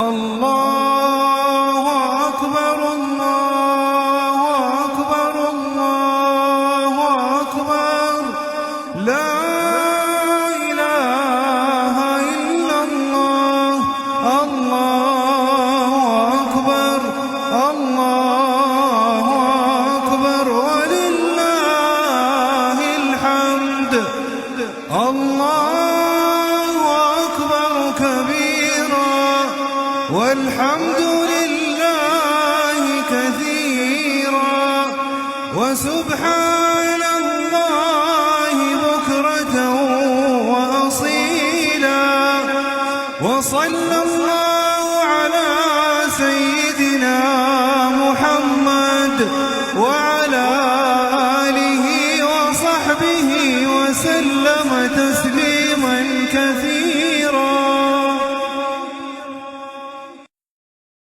الله أكبر الله أكبر الله أكبر لا إله إلا الله الله أكبر الله أكبر ولله الحمد الله أكبر كبيرا والحمد